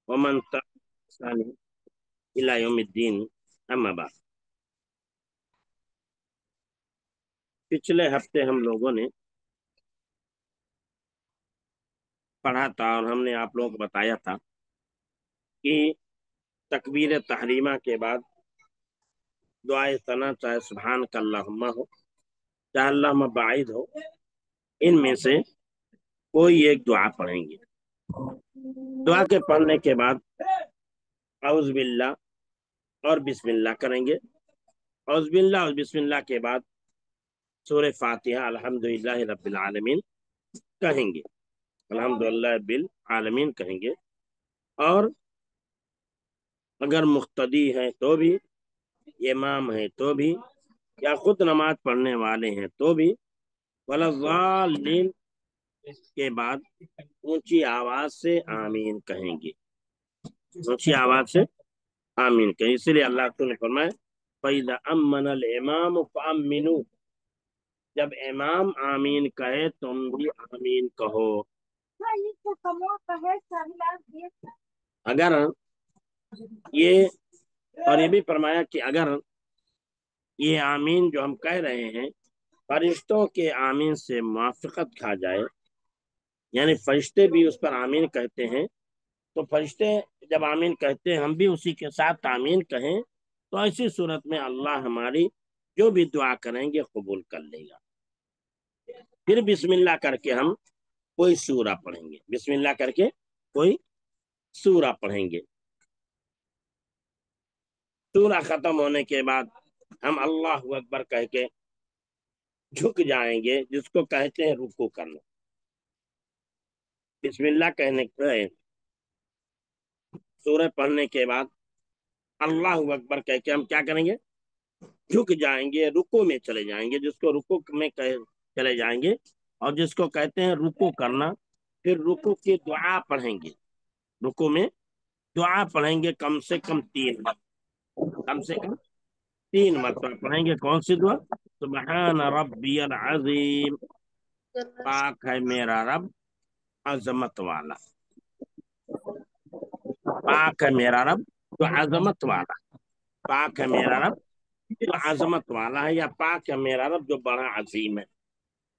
वमन तबिअहुम इला यौमिद्दीन, अम्मा बाद। पिछले हफ्ते हम लोगों ने पढ़ा था और हमने आप लोगों को बताया था कि तकबीर तहरीमा के बाद दुआए सना, चाहे सुभान अल्लाहुम्मा हो, चाहे अल्लाहुम्मा बाइद हो, इनमें से कोई एक दुआ पढ़ेंगे। दुआ के पढ़ने के बाद औज़ बिल्लाह और बिस्मिल्लाह करेंगे। औज़ बिल्लाह और बिस्मिल्लाह के बाद सूरह फातिहा अल्हम्दुलिल्लाहि रब्बिल आलमीन कहेंगे। अल्हम्दुलिल्लाह बिल आलमीन कहेंगे। और अगर मुक्तदी है तो भी, इमाम है तो भी, या खुद नमाज पढ़ने वाले हैं तो भी वलज़ालिन के बाद ऊंची आवाज से आमीन कहेंगे। ऊंची आवाज से आमीन कहें। इसलिए अल्लाह ने फरमाया फइज़ा अम्मनल इमाम फअम्मिनू, जब इमाम आमीन कहे तुम भी आमीन कहो। अगर ये और ये भी फरमाया कि अगर ये आमीन जो हम कह रहे हैं फरिश्तों के आमीन से मुआफ़क़त खा जाए, यानी फरिश्ते भी उस पर आमीन कहते हैं, तो फरिश्ते जब आमीन कहते हैं हम भी उसी के साथ आमीन कहें, तो ऐसी सूरत में अल्लाह हमारी जो भी दुआ करेंगे कबूल कर लेगा। फिर बिस्मिल्लाह करके हम कोई सूरा पढ़ेंगे। बिस्मिल्लाह करके कोई सूरा पढ़ेंगे। सूरा खत्म होने के बाद हम अल्लाह अकबर कह के झुक जाएंगे, जिसको कहते हैं रुकू करना। बिस्मिल्लाह कहने के सूरह पढ़ने के बाद अल्लाह अकबर कह के हम क्या करेंगे, झुक जाएंगे, रुकू में चले जाएंगे। जिसको रुकू में चले जाएंगे और जिसको कहते हैं रुकू करना। फिर रुकू की दुआ पढ़ेंगे। रुकू में दुआ पढ़ेंगे कम से कम 3 बार, कम से कम 3 मरतबा पढ़ेंगे। कौन सी दुआ? सुबहान रब्बियल अजीम, पाक है मेरा रब अजमत वाला। पाक है मेरा रब तो अजमत वाला। पाक है मेरा रब जो अजमत वाला है, या पाक है मेरा रब जो बड़ा अजीम है।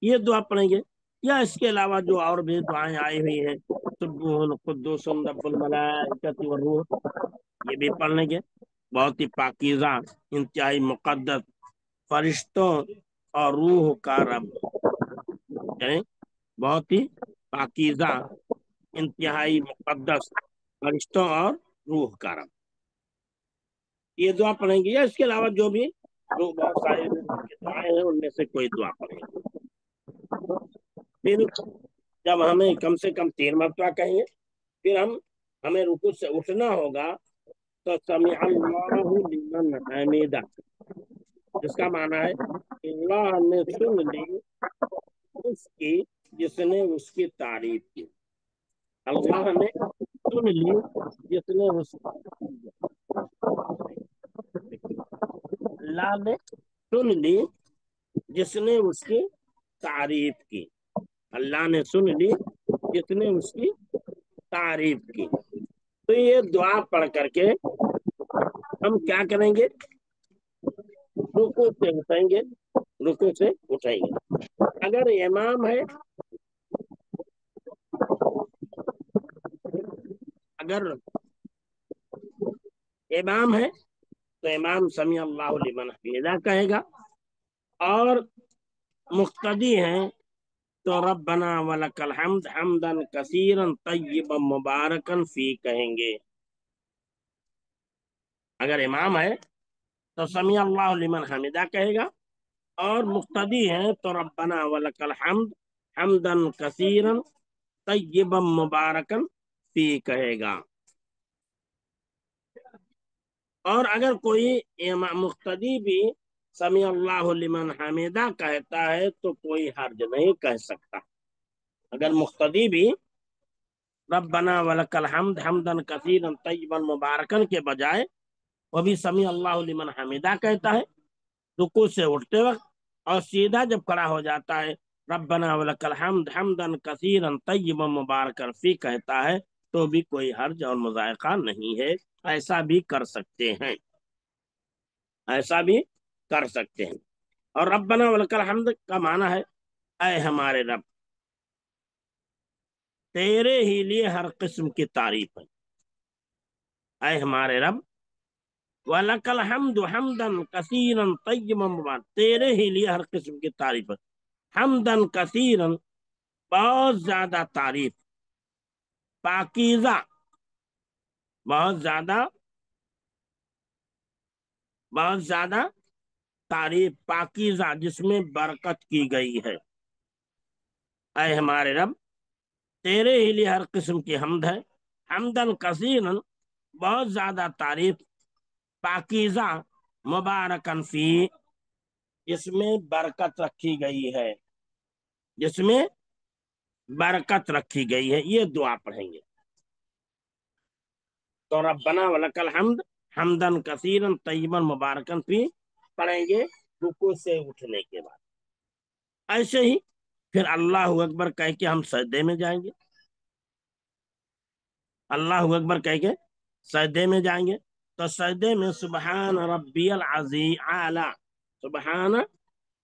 ये दुआ पढ़ेंगे। या इसके अलावा जो और भी दुआएं आई हुई हैं, सुब्बुहुल कुद्दूसुम रब्बुल मलाइकति वर रूह, ये भी पढ़ लेंगे। बहुत ही पाकीज़ा, इंतहाई मुकद्दस फरिश्तों और रूह का रब, यानी बहुत ही पाकीज़ा, इंतहाई मुकद्दस फरिश्तों और रूह का रब, ये दुआ पढ़ेंगे। या इसके अलावा जो भी जो बहुत सारे दुआएं हैं उनमें से कोई दुआ पढ़ेंगे। फिर जब हमें कम से कम 3 मरतबा कहेंगे, फिर हमें रुकू से उठना होगा। तो समी अल्लाहु लिमन हमीदा, जिसका माना है अल्लाह ने सुन ली उसकी जिसने उसकी तारीफ की। अल्लाह ने सुन ली जिसने उसकी, अल्लाह ने सुन ली जिसने उसकी तारीफ की। अल्लाह ने सुन ली जिसने उसकी तारीफ की। तो ये दुआ पढ़ करके हम क्या करेंगे, रुकू से उठेंगे। रुकू से उठेंगे। अगर इमाम है, अगर इमाम है तो इमाम समी अल्लाहु लिमन हमीदा कहेगा। और मुक्तदी हैं तो रब्बना वलकल हम्द हम्दन कसीरन तय्यबन मुबारकन फी कहेंगे। अगर इमाम है तो समी अल्लाहु लिमन हमीदा कहेगा। और मुक्तदी है तो रब्बना वलकल हम्द हम्दन कसीरन तय्यबन मुबारकन फी कहेगा। और अगर कोई मुक्तदी भी समी अल्लाहु लिमन हमीदा कहता है तो कोई हर्ज नहीं कह सकता। अगर मुक्तदी भी रब्बना वलकल हम्द हम्दन कसीरन तय्यबन मुबारकन के बजाय वो भी समी अल्लाहु लिमन हमीदा कहता है रुकू से उठते वक्त, और सीधा जब खड़ा हो जाता है रब्बना वलकल हम्द हम्दन कसीरन तय्यबन मुबारकन फी कहता है, تو بھی کوئی حرج اور مذائقہ نہیں ہے، ایسا بھی کر سکتے ہیں، ایسا بھی کر سکتے ہیں۔ اور ربنا ولک الحمد کا معنی ہے اے ہمارے رب، تیرے ہی لیے ہر قسم کی تعریف ہے، اے ہمارے رب، وَلَكَ الْحَمْدُ حَمْدًا كَثِيرًا طَيِّبًا مبارک، تیرے ہی لیے ہر قسم کی تعریف ہے، حمدن کثیرن، بہت زیادہ تعریف، پاکیزہ، بہت زیادہ، بہت زیادہ تعریف، پاکیزہ جس میں برکت کی گئی ہے، اے ہمارے رب، تیرے ہی لیے ہر قسم کی حمد ہے، حمدن کثیرن، بہت زیادہ تعریف، پاکیزہ، مبارکن فی، جس میں برکت رکھی گئی ہے، جس میں برکت رکھی گئی ہے۔ یہ دعا پڑھیں گے تو ربنا ولک الحمد حمدن کثیرن طیبا مبارکن فی پڑھیں گے رکوع سے اٹھنے کے بعد۔ ایسے ہی پھر اللہ اکبر کہہ کے ہم سجدے میں جائیں گے، اللہ اکبر کہہ کے سجدے میں جائیں گے، تو سجدے میں سبحان ربی العظیم اعلی، سبحان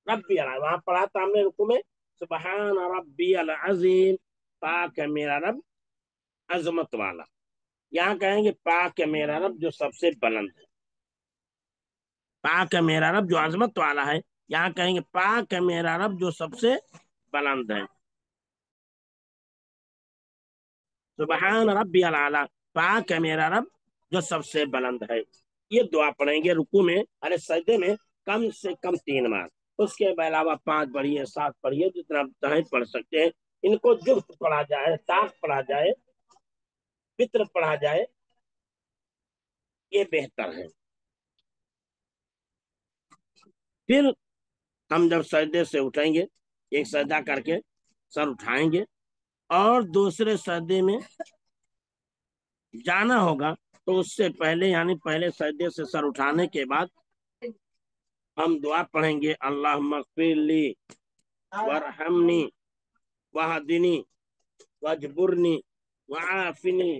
ربی العظیم، وہاں پڑھا تھا ہم نے رکوع میں سبحان ربی العظیم، پاک ہے میرا رب عظمت والا، یہاں کہیں گے پاک ہے میرا رب جو سب سے بلند ہے، پاک ہے میرا رب جو عظمت والا ہے، یہاں کہیں گے پاک ہے میرا رب جو سب سے بلند ہے، سبحان ربی العلی، پاک ہے میرا رب جو سب سے بلند ہے۔ یہ دعا پڑھیں گے رکوع میں، ارے سجدے میں کم سے کم 3 بار، اس کے علاوہ 5 پڑھیے، 7 پڑھیے، جتنا چاہیں پڑھ سکتے ہیں۔ ان کو جفت پڑھا جائے، طاق پڑھا جائے، فطر پڑھا جائے، یہ بہتر ہے۔ پھر ہم جب سجدے سے اٹھیں گے، ایک سجدہ کر کے سر اٹھائیں گے اور دوسرے سجدے میں جانا ہوگا، تو اس سے پہلے یعنی پہلے سجدے سے سر اٹھانے کے بعد ہم دعا پڑھیں گے اللہم اغفر لی وارحمنی واہدنی واجبرنی وعافنی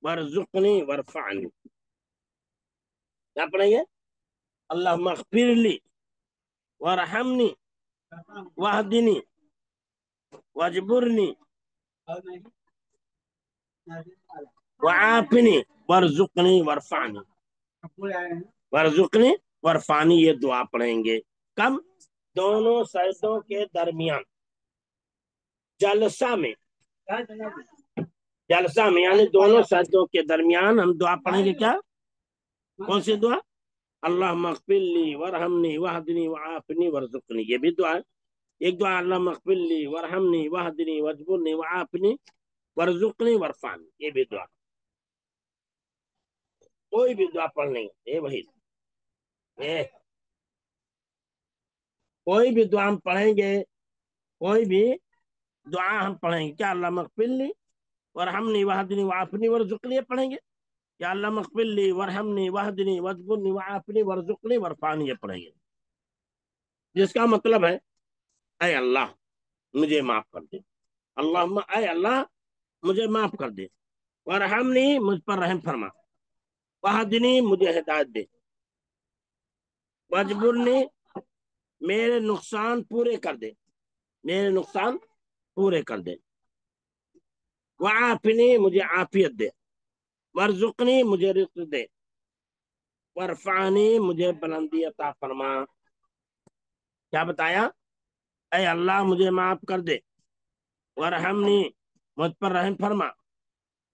وارزقنی وارفعنی۔ کیا پڑھیں گے؟ اللہم اغفر لی وارحمنی واہدنی واجبرنی وعافنی وارزقنی وارفعنی، وارزقنی وارفعنی، یہ دعا پڑھیں گے کم؟ دونوں سجدوں کے درمیان، جلسہ میں، جلسہ میں یعنی دونوں سجدوں کے درمیان ہم دعا پڑھیں گے۔ کیا؟ کون سی دعا؟ اللہم اغفر لی وارحمنی واہدنی وعافنی وارزقنی، یہ بھی دعا ہے۔ ایک دعا اللہم اغفر لی وارحمنی واہدنی واجبرنی وعافنی وارزقنی وارفعنی، یہ بھی دعا۔ کوئی بھی دعا پڑھ لیں گے، وہی کوئی بھی دعا ہم پڑھیں گے، کوئی بھی دعا ہم پڑھیں گے، کیا اللہم اغفر لی وارحمنی واہدنی وعافنی وارزقنی پڑھیں گے، یا اللہم اغفر لی وارحمنی واہدنی واجبرنی وعافنی وارزقنی وارفعنی یہ پڑھیں گے، جس کا مطلب ہے اے اللہ مجھے معاف کر دے، اللہم اے اللہ مجھے معاف کر دے، وارحمنی مجھ پر رحم فرما، واہدنی مجھے ہدایت دے، واجبرنی میرے نقصان پورے کر دے، میرے نقصان پورے کر دے، وعافنی مجھے عافیت دے، وارزقنی مجھے رزق دے، وارفعنی مجھے بلندی عطا فرما۔ کیا بتایا؟ اے اللہ مجھے معاف کر دے، وارحمنی مجھ پر رحم فرما،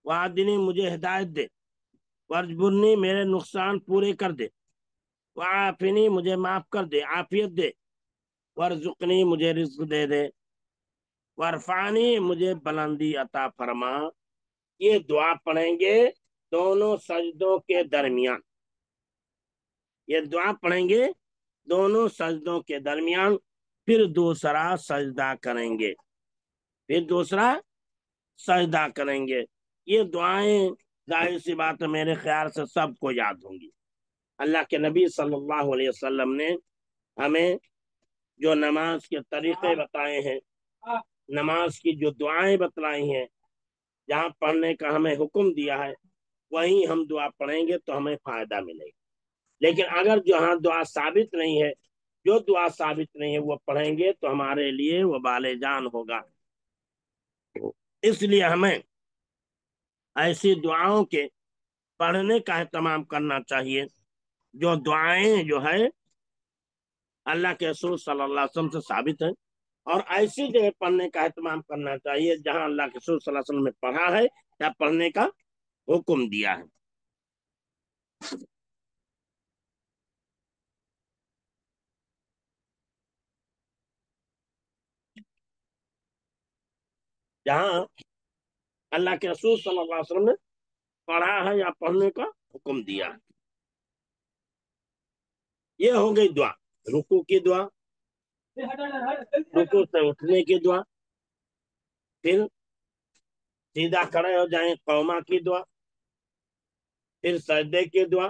واہدنی مجھے ہدایت دے، وارزقنی میرے نقصان پورے کر دے، وعافنی مجھے معاف کر دے، عافیت دے، وارزقنی مجھے رزق دے دے، وارفعنی مجھے بلندی عطا فرما۔ یہ دعا پڑھیں گے دونوں سجدوں کے درمیان، یہ دعا پڑھیں گے دونوں سجدوں کے درمیان، پھر دوسرا سجدہ کریں گے، پھر دوسرا سجدہ کریں گے۔ یہ دعائیں ظاہر سی بات ہے میرے خیال سے سب کو یاد ہوں گی۔ اللہ کے نبی صلی اللہ علیہ وسلم نے ہمیں جو نماز کے طریقے بتائے ہیں، نماز کی جو دعائیں بتلائی ہیں، जहाँ पढ़ने का हमें हुक्म दिया है वहीं हम दुआ पढ़ेंगे तो हमें फायदा मिलेगा। लेकिन अगर जहाँ दुआ साबित नहीं है, जो दुआ साबित नहीं है वो पढ़ेंगे तो हमारे लिए वो बाले जान होगा। इसलिए हमें ऐसी दुआओं के पढ़ने का एहतमाम करना चाहिए जो दुआएं जो है अल्लाह के रसूल सल्लल्लाहु अलैहि वसल्लम से साबित है। और ऐसी जगह पढ़ने का एहतमाम करना चाहिए जहां अल्लाह के रसूल सल्लल्लाहु अलैहि वसल्लम ने पढ़ा है या पढ़ने का हुक्म दिया है। जहां अल्लाह के रसूल सल्लल्लाहु अलैहि वसल्लम ने पढ़ा है या पढ़ने का हुक्म दिया है। ये हो गई दुआ, रुकू की दुआ, रुकू से उठने की दुआ, फिर सीधा खड़े हो जाए कौमा की दुआ, फिर सजदे की दुआ,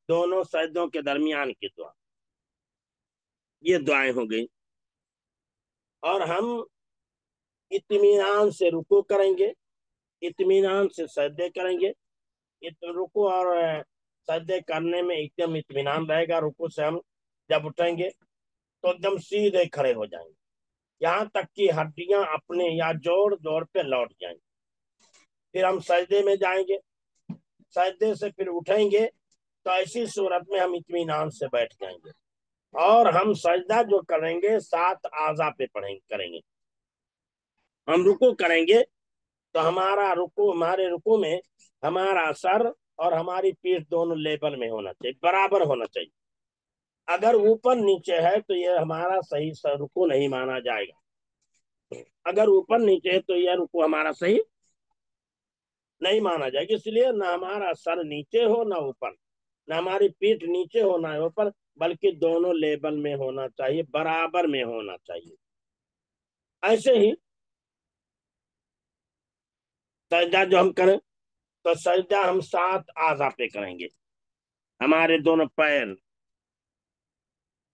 दोनों सजदों के दरमियान की दुआ। ये दुआएं हो गई। और हम इत्मीनान से रुकू करेंगे, इत्मीनान से सजदे करेंगे। रुकू और सजदे करने में एकदम इत्मीनान रहेगा। रुकू से हम जब उठेंगे तो एकदम सीधे खड़े हो जाएंगे, यहाँ तक कि हड्डियां अपने या जोड़ जोड़ पे लौट जाएंगे। फिर हम सजदे में जाएंगे, सजदे से फिर उठेंगे तो ऐसी सूरत में हम इत्मीनान से बैठ जाएंगे। और हम सजदा जो करेंगे 7 आज़ा पे पढ़ेंगे करेंगे। हम रुकू करेंगे तो हमारे रुकू में हमारा सर और हमारी पीठ दोनों लेवल में होना चाहिए, बराबर होना चाहिए। अगर ऊपर नीचे है तो यह हमारा सही रुकू नहीं माना जाएगा। अगर ऊपर नीचे है तो यह रुकू हमारा सही नहीं माना जाएगा। इसलिए ना हमारा सर नीचे हो ना ऊपर, ना हमारी पीठ नीचे हो ना ऊपर, बल्कि दोनों लेवल में होना चाहिए, बराबर में होना चाहिए। ऐसे ही सजदा जो हम करें तो सजदा हम 7 आज़ा पे करेंगे। हमारे दोनों पैर,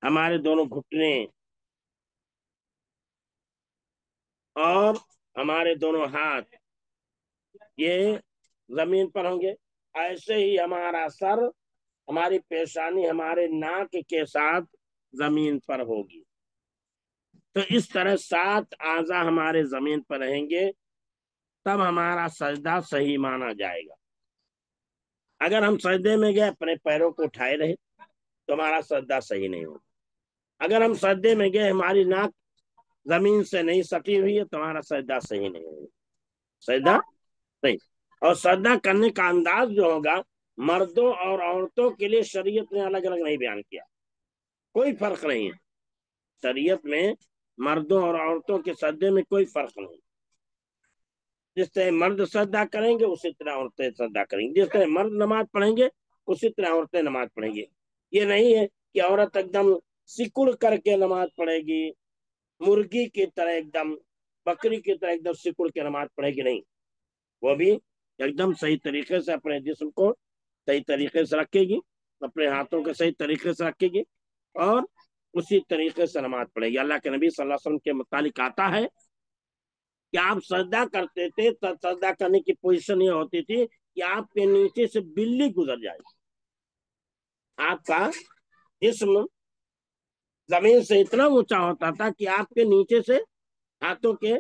हमारे दोनों घुटने और हमारे दोनों हाथ ये जमीन पर होंगे। ऐसे ही हमारा सर, हमारी पेशानी हमारे नाक के साथ जमीन पर होगी। तो इस तरह 7 आज़ा हमारे जमीन पर रहेंगे, तब हमारा सजदा सही माना जाएगा। अगर हम सजदे में गए अपने पैरों को उठाए रहे तो हमारा सजदा सही नहीं होगा। अगर हम सजदे में गए हमारी नाक जमीन से नहीं सटी हुई है तो हमारा सजदा सही नहीं होगा। सजदा सही। और सजदा करने का अंदाज जो होगा मर्दों और औरतों के लिए शरीयत ने अलग अलग नहीं बयान किया, कोई फर्क नहीं है। शरीयत में मर्दों और औरतों के सजदे में कोई फर्क नहीं। जिस तरह मर्द सजदा करेंगे उसी तरह औरतें सजदा करेंगी, जिस तरह मर्द नमाज पढ़ेंगे उसी तरह औरतें नमाज पढ़ेंगी। ये नहीं है कि औरत एकदम सिकुड़ करके नमाज पढ़ेगी, मुर्गी की तरह एकदम, बकरी की तरह एकदम सिकुड़ के नमाज पढ़ेगी, नहीं। वो भी एकदम सही तरीके से अपने जिस्म को सही तरीके से रखेगी, अपने हाथों को सही तरीके से रखेगी और उसी तरीके से नमाज पढ़ेगी। अल्लाह के नबी सल्लल्लाहु अलैहि वसल्लम के मुतालिक आता है कि आप सजदा करते थे तो सजदा करने की पोजीशन ये होती थी कि आपके नीचे से बिल्ली गुजर जाएगी। आपका जिस्म जमीन से इतना ऊंचा होता था कि आपके नीचे से हाथों के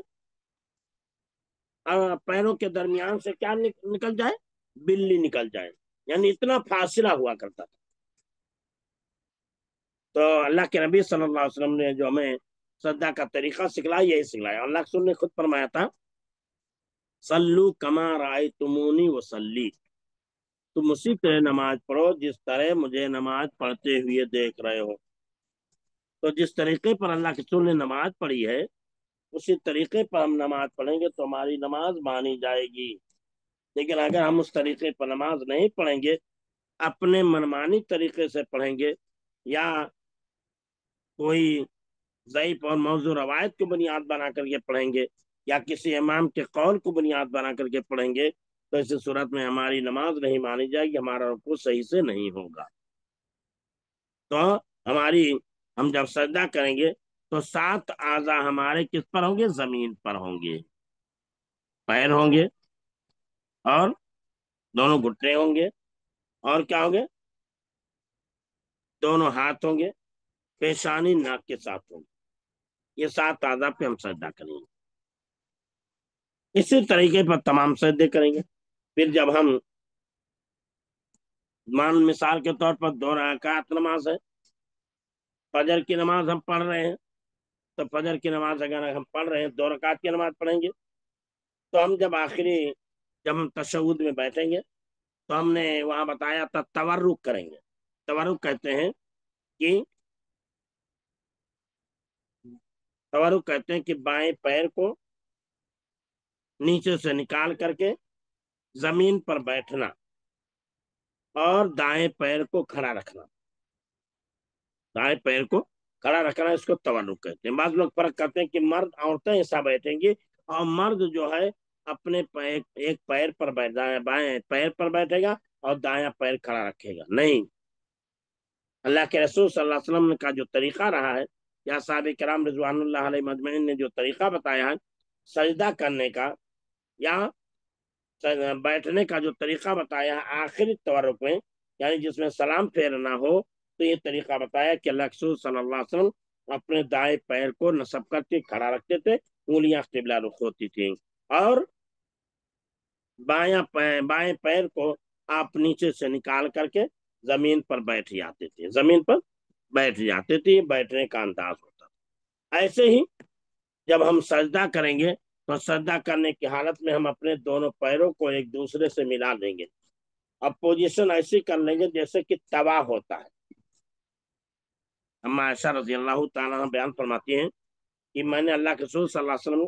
पैरों के दरमियान से क्या निकल जाए, बिल्ली निकल जाए। यानी इतना फासला हुआ करता था। तो अल्लाह के नबी सल्लल्लाहु अलैहि वसल्लम ने जो हमें सजदा का तरीका सिखलाया यही सिखलाया। अल्लाह के ने खुद फरमाया था, सल्लू कमा रायतुमूनी वसल्ली, तुम उसी तरह नमाज पढ़ो जिस तरह मुझे नमाज पढ़ते हुए देख रहे हो। तो जिस तरीके पर अल्लाह के रसूल ने नमाज पढ़ी है उसी तरीके पर हम नमाज पढ़ेंगे तो हमारी नमाज मानी जाएगी। लेकिन अगर हम उस तरीके पर नमाज नहीं पढ़ेंगे, अपने मनमानी तरीके से पढ़ेंगे या कोई ज़ईफ और मौजू रवायत को बुनियाद बना करके पढ़ेंगे या किसी इमाम के कौल को बुनियाद बना करके पढ़ेंगे तो इस सूरत में हमारी नमाज नहीं मानी जाएगी, हमारा रुकू सही से नहीं होगा। तो हमारी हम जब सजदा करेंगे तो 7 आज़ा हमारे किस पर होंगे, जमीन पर होंगे। पैर होंगे, और दोनों घुटने होंगे, और क्या होंगे, दोनों हाथ होंगे, पेशानी नाक के साथ होंगे। ये 7 आज़ा पे हम सजदा करेंगे। इसी तरीके पर तमाम सजदे करेंगे। फिर जब हम, मान मिसाल के तौर पर 2 रकात नमाज है, फजर की नमाज हम पढ़ रहे हैं, तो फजर की नमाज अगर हम पढ़ रहे हैं, 2 रकात की नमाज पढ़ेंगे, तो हम जब हम तशहुद में बैठेंगे, तो हमने वहां बताया था तवर्रुक करेंगे। तवर्रुक कहते हैं कि तवर्रुक कहते हैं कि बाएं पैर को नीचे से निकाल करके जमीन पर बैठना और दाएं पैर को खड़ा रखना। दाएं पैर को खड़ा रखना, इसको तवर्रुक कहते हैं। बाद लोग फर्क करते हैं कि मर्द औरतें ऐसा बैठेंगी, और मर्द जो है अपने पैर, एक पैर पर बाएं पैर पर बैठेगा और दायां पैर खड़ा रखेगा। नहीं, अल्लाह के रसूल सल्लल्लाहु अलैहि वसल्लम का जो तरीका रहा है, या साहब किराम रिजवानुल्लाह अलैहिम अजमईन ने जो तरीका बताया है सजदा करने का, या बैठने का जो तरीका बताया है आखिरी तवर्रुक में, यानी जिसमें सलाम फेरना हो, तो ये तरीका बताया कि अल्लाह के रसूल सल्लल्लाहु अलैहि वसल्लम अपने दाएं पैर को नस्ब करके खड़ा रखते थे, उंगलियां किबला रुख होती थी, और बाएं पैर को आप नीचे से निकाल करके जमीन पर बैठ जाते थे, जमीन पर बैठ जाते थे। बैठने का अंदाज होता था। ऐसे ही जब हम सजदा करेंगे, तो सजदा करने की हालत में हम अपने दोनों पैरों को एक दूसरे से मिला देंगे। अब पोजीशन ऐसी कर लेंगे जैसे कि तवा होता है। अम्मा आयशा रजी अल्लाह तआला अन्हा बयान फरमाती हैं कि मैंने अल्लाह के रसूल सल्लल्लाहु अलैहि वसल्लम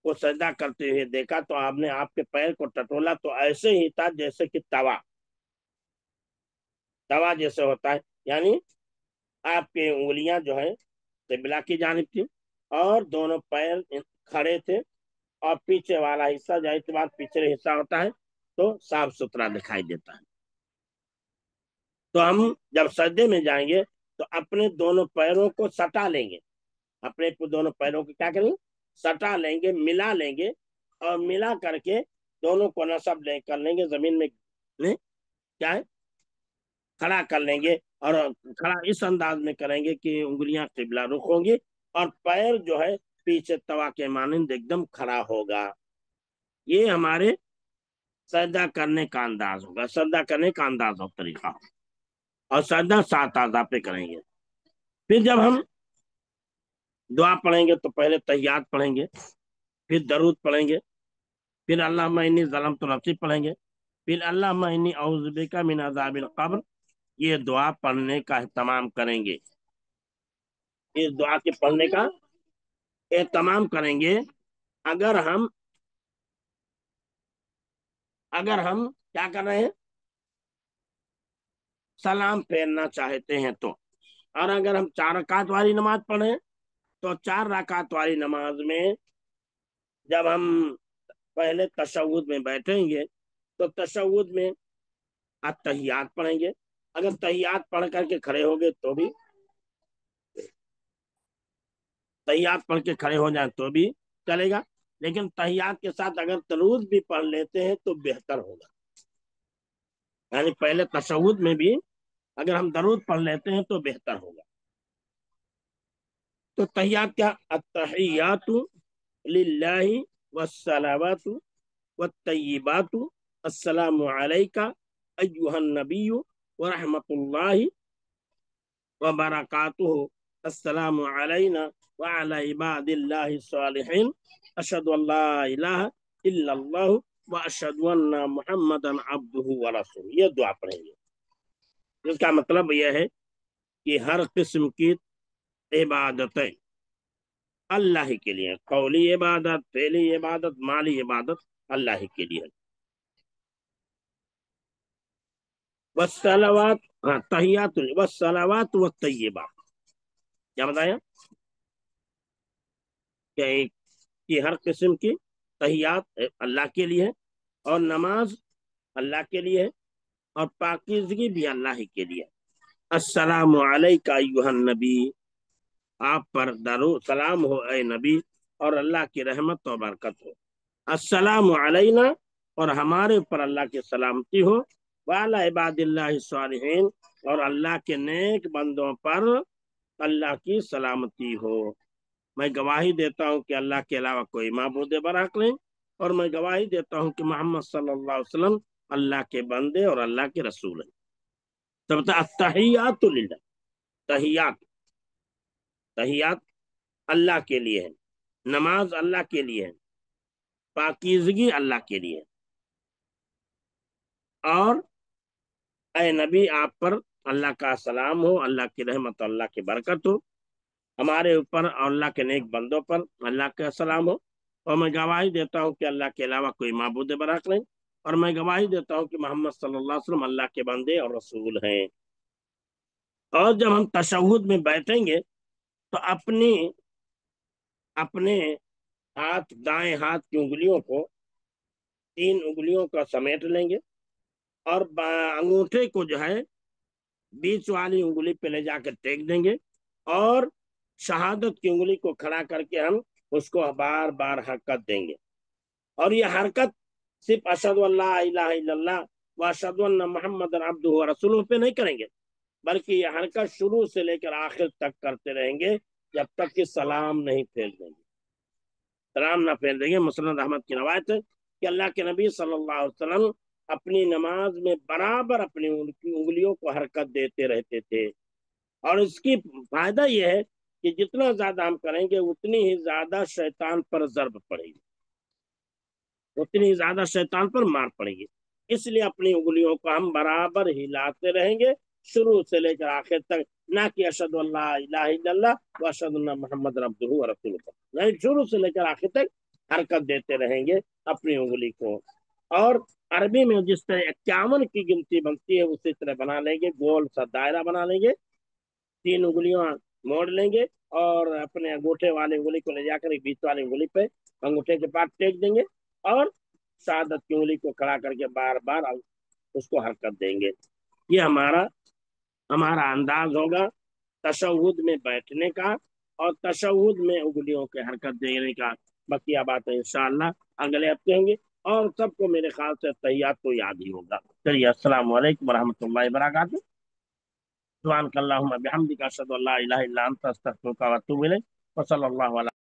को सजदा करते हुए देखा, तो आपने आपके पैर को टटोला तो ऐसे ही था जैसे कि तवा, तवा जैसे होता है, यानी आपकी उंगलियां जो है किबला की जानिब थी, और दोनों पैर खड़े थे, और पीछे वाला हिस्सा, जाहिर सी बात पीछे हिस्सा होता है तो साफ सुथरा दिखाई देता है। तो हम जब सजदे में जाएंगे, तो अपने दोनों पैरों को सटा लेंगे, अपने दोनों पैरों को क्या करेंगे, सटा लेंगे, मिला लेंगे, और मिला करके दोनों को कर लेंगे, जमीन में क्या है, खड़ा कर लेंगे। और खड़ा इस अंदाज में करेंगे कि उंगलियां किबला रुख होंगी, और पैर जो है पीछे तवा के मानिंद एकदम खड़ा होगा। ये हमारे सजदा करने का अंदाज होगा, सजदा करने का अंदाज और तरीका होगा। और सजदा 7 आज़ा पे करेंगे। फिर जब हम दुआ पढ़ेंगे, तो पहले तहियात पढ़ेंगे, फिर दरूद पढ़ेंगे, फिर अल्लाहुम्मा इन्नी ज़लमतु नफ्सी पढ़ेंगे, फिर अल्लाहुम्मा इन्नी औज़ु बिका मिन अज़ाबिल क़ब्र। ये दुआ पढ़ने का एहतमाम करेंगे, इस दुआ के पढ़ने का एहतमाम करेंगे। अगर हम अगर हम क्या कर रहे हैं, सलाम फेरना चाहते हैं तो। और अगर हम 4 रकात वाली नमाज पढ़े, तो 4 रकात वाली नमाज में जब हम पहले तशहुद में बैठेंगे, तो तशहुद में तहियात पढ़ेंगे। अगर तहियात पढ़ करके खड़े हो गए तो भी, तहियात पढ़ के खड़े हो जाए तो भी चलेगा, लेकिन तहियात के साथ अगर दरूद भी पढ़ लेते हैं तो बेहतर होगा। यानी पहले तशहुद में भी अगर हम दरूद पढ़ लेते हैं तो बेहतर होगा। तो तहियात क्या, अत्तहियातु लिल्लाहि वस्सलावातु वत्तय्यिबातु अस्सलामु अलैका अय्युहन नबिय्यु व रहमतुल्लाहि व बरकातुहु अस्सलामु अलैना व अला इबादिल्लाहि सालिहीन अशहदु अल्ला इलाहा इल्लल्लाह व अशहदु अन्ना मुहम्मदन अब्दुहु व रसूलुहु। ये दुआ पढ़ेंगे। इसका मतलब यह है कि हर किस्म की इबादतें अल्लाह ही के लिए, कौली इबादत, फेली इबादत, माली इबादत अल्लाह ही के लिए। वस्सलावात, हाँ तहियात, वस्सलावात व तय्यिबात, क्या बताया, क्या एक कि हर किस्म की तहियात अल्लाह के लिए, और नमाज अल्लाह के लिए, और पाकीज़गी भी अल्लाह ही के लिए। अस्सलामु अलैका अय्युहन नबी, आप पर दरो सलाम हो ए नबी, और अल्लाह की रहमत और बरकत हो। अस्सलामु अलैना, اور ہمارے اوپر اللہ کی سلامتی ہو، وعلی عباد اللہ الصالحین، اور اللہ کے نیک بندوں پر اللہ کی سلامتی ہو۔ میں گواہی دیتا ہوں کہ اللہ کے علاوہ کوئی معبود برحق نہیں، اور میں گواہی دیتا ہوں کہ محمد صلی اللہ علیہ وسلم اللہ کے بندے اور اللہ کے رسول ہیں۔ تب التحیات للہ، تحیات، تحیات اللہ کے لیے ہے، نماز اللہ کے لیے ہے، پاکیزگی اللہ کے لیے ہے، اور اے نبی آپ پر اللہ کا سلام ہو، اللہ کی رحمت، اللہ کی برکت ہو، ہمارے اوپر اور اللہ کے نیک بندوں پر اللہ کا سلام ہو، اور میں گواہی دیتا ہوں کہ اللہ کے علاوہ کوئی معبود برحق نہیں، اور میں گواہی دیتا ہوں کہ محمد صلی اللہ علیہ وسلم اللہ کے بندے اور رسول ہیں۔ اور جب ہم تشہد میں بیٹھیں گے تو اپنے دائیں ہاتھ کی انگلیوں کو، 3 انگلیوں کا سمیٹ لیں گے، اور انگوٹھے کو جو ہے بیچ والی انگلی پہ لے جا کر ٹیک دیں گے، اور شہادت کی انگلی کو کھڑا کر کے ہم اس کو بار بار حرکت دیں گے۔ اور یہ حرکت صرف اشہد اللہ الہ الا اللہ و اشہد ان محمد عبدہ و رسولہ پہ نہیں کریں گے، بلکہ یہ حرکت شروع سے لے کر آخر تک کرتے رہیں گے، جب تک کہ سلام نہیں پھیر دیں گے، سلام نہ پھیر دیں گے۔ مسند احمد کی روایت ہے کہ اللہ کے نبی صلی اللہ علیہ وسلم اپنی نماز میں برابر اپنی انگلیوں کو حرکت دیتے رہتے تھے، اور اس کی فائدہ یہ ہے کہ جتنا زیادہ ہم کریں گے اتنی ہی زیادہ شیطان پر ضرب پڑے گی، اتنی ہی زیادہ شیطان پر مار پڑے گی۔ اس لیے اپنی انگلیوں کو ہم برابر ہلاتے رہیں گے، شروع سے لے کر آخر تک، نہ کہ اشہد اللہ الہ الا اللہ و اشہد ان محمد عبدہ و رسولہ، نہیں، شروع سے لے کر آخر تک حرکت دیتے رہیں گے اپنی انگلی کو۔ اور عربی میں جس طرح 51 کی گنتی بنتی ہے اسی طرح بنا لیں گے، گول سا دائرہ بنا لیں گے، 3 انگلیاں موڑ لیں گے، اور اپنے انگوٹھے والی انگلی کو لے جا کر بیچ والی انگلی پہ انگوٹھے کے پاس ٹیک دیں گے، اور شہادت کی انگلی کو کھڑا کر کے بار بار اس کو حرکت دیں گے۔ یہ ہمارا انداز ہوگا تشہد میں بیٹھنے کا اور تشہد میں انگلیوں کے حرکت دینے کا۔ بقیہ باتیں انشاءاللہ اگلے ہفتے ہوں گی، اور سب کو میرے خیال سے تحیات تو یاد ہی ہوگا۔ چلیے، السلام علیکم ورحمۃ اللہ وبرکاتہ۔ سبحانک اللہم بحمدک، اشہد ان لا الہ الا انت، استغفرک و اتوب الیک، وصلی اللہ علیہ